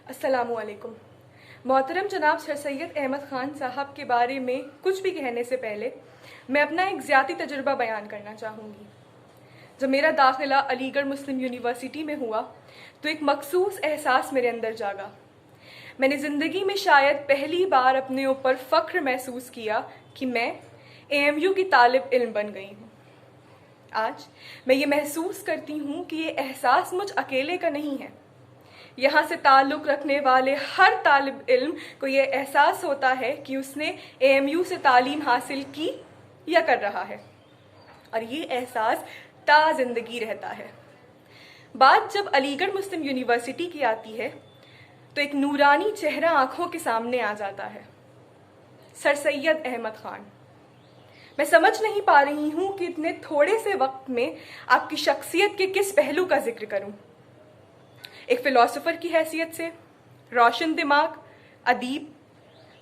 अस्सलामुअलैकुम। मोहतरम जनाब सर सैयद अहमद ख़ान साहब के बारे में कुछ भी कहने से पहले मैं अपना एक ज़ाती तजुर्बा बयान करना चाहूँगी। जब मेरा दाखिला अलीगढ़ मुस्लिम यूनिवर्सिटी में हुआ तो एक मखसूस एहसास मेरे अंदर जागा। मैंने ज़िंदगी में शायद पहली बार अपने ऊपर फ़ख्र महसूस किया कि मैं AMU की तालिब इल्म बन गई हूँ। आज मैं ये महसूस करती हूँ कि ये एहसास मुझ अकेले का नहीं है। यहाँ से ताल्लुक़ रखने वाले हर तालिब इल्म को ये एहसास होता है कि उसने AMU से तालीम हासिल की या कर रहा है, और ये एहसास ता ज़िंदगी रहता है। बात जब अलीगढ़ मुस्लिम यूनिवर्सिटी की आती है तो एक नूरानी चेहरा आँखों के सामने आ जाता है, सर सैयद अहमद ख़ान। मैं समझ नहीं पा रही हूँ कि इतने थोड़े से वक्त में आपकी शख्सियत के किस पहलू का जिक्र करूँ। एक फ़िलासफ़र की हैसियत से, रोशन दिमाग, अदीब,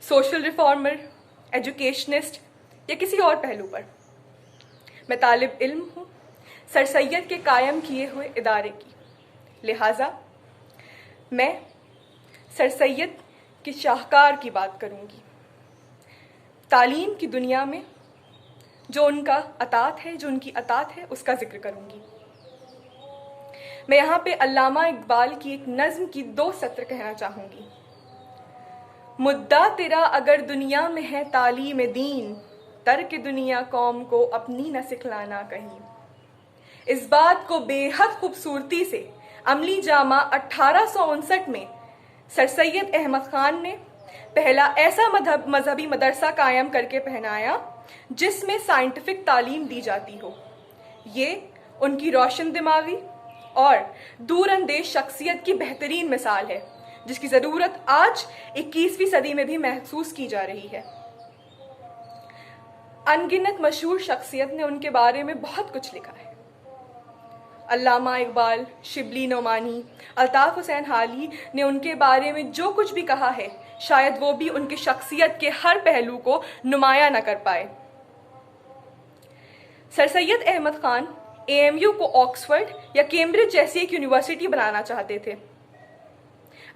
सोशल रिफॉर्मर, एजुकेशनिस्ट या किसी और पहलू पर। मैं तालिब इल्म हूँ सर सैयद के कायम किए हुए इदारे की, लिहाजा मैं सर सैयद की शाहकार की बात करूँगी। तालीम की दुनिया में जो उनका अतात है, जो उनकी अतात है, उसका जिक्र करूँगी। मैं यहाँ पे अल्लामा इकबाल की एक नज़्म की 2 सत्र कहना चाहूँगी। मुद्दा तेरा अगर दुनिया में है तालीम दीन, तर्क दुनिया कौम को अपनी न सिखलाना कहीं। इस बात को बेहद खूबसूरती से अमली जामा 1859 में सर सैयद अहमद ख़ान ने पहला ऐसा मजहबी मदरसा कायम करके पहनाया जिसमें साइंटिफिक तालीम दी जाती हो। ये उनकी रोशन दिमागी और दूरअंदेश शख्सियत की बेहतरीन मिसाल है, जिसकी ज़रूरत आज 21वीं सदी में भी महसूस की जा रही है। अनगिनत मशहूर शख्सियत ने उनके बारे में बहुत कुछ लिखा है। अल्लामा इकबाल, शिबली नोमानी, अल्ताफ़ हुसैन हाली ने उनके बारे में जो कुछ भी कहा है, शायद वो भी उनकी शख्सियत के हर पहलू को नुमाया न कर पाए। सर सैयद अहमद ख़ान AMU को ऑक्सफोर्ड या कैम्ब्रिज जैसी एक यूनिवर्सिटी बनाना चाहते थे।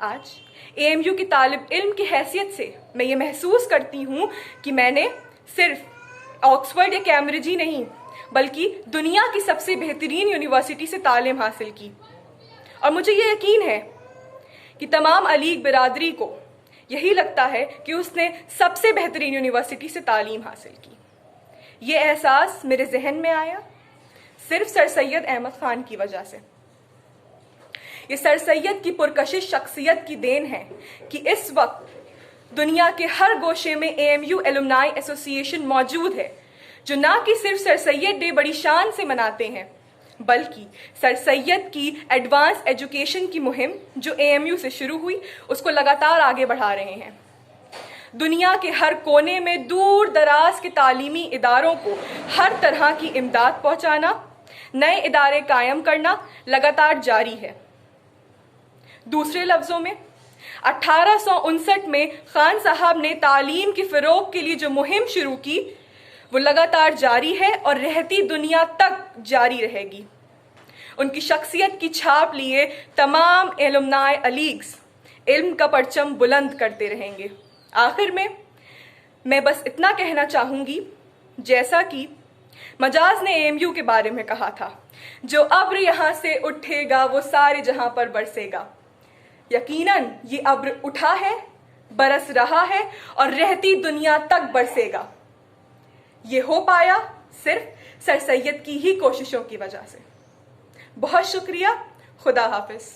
आज AMU की तालिब इल्म की हैसियत से मैं ये महसूस करती हूँ कि मैंने सिर्फ ऑक्सफोर्ड या कैम्ब्रिज ही नहीं, बल्कि दुनिया की सबसे बेहतरीन यूनिवर्सिटी से तालीम हासिल की। और मुझे ये यकीन है कि तमाम अलीग बिरादरी को यही लगता है कि उसने सबसे बेहतरीन यूनिवर्सिटी से तालीम हासिल की। ये एहसास मेरे जहन में आया सिर्फ सर सैयद अहमद ख़ान की वजह से। ये सर सैयद की पुरकशिश शख्सियत की देन है कि इस वक्त दुनिया के हर गोशे में AMU एलुमनाई एसोसिएशन मौजूद है, जो ना कि सिर्फ सर सैयद डे बड़ी शान से मनाते हैं, बल्कि सर सैयद की एडवांस एजुकेशन की मुहिम जो AMU से शुरू हुई, उसको लगातार आगे बढ़ा रहे हैं। दुनिया के हर कोने में दूर दराज के तालीमी इदारों को हर तरह की इमदाद पहुंचाना, नए इदारे कायम करना लगातार जारी है। दूसरे लफ्ज़ों में 1859 में खान साहब ने तालीम की फ़रोग़ के लिए जो मुहिम शुरू की, वो लगातार जारी है और रहती दुनिया तक जारी रहेगी। उनकी शख्सियत की छाप लिए तमाम एलुमनाई अलीग्स इल्म का परचम बुलंद करते रहेंगे। आखिर में मैं बस इतना कहना चाहूँगी, जैसा कि मजाज ने AMU के बारे में कहा था, जो अब्र यहाँ से उठेगा वो सारे जहाँ पर बरसेगा। यकीनन ये अब्र उठा है, बरस रहा है और रहती दुनिया तक बरसेगा। ये हो पाया सिर्फ सर सैयद की ही कोशिशों की वजह से। बहुत शुक्रिया। खुदा हाफिज़।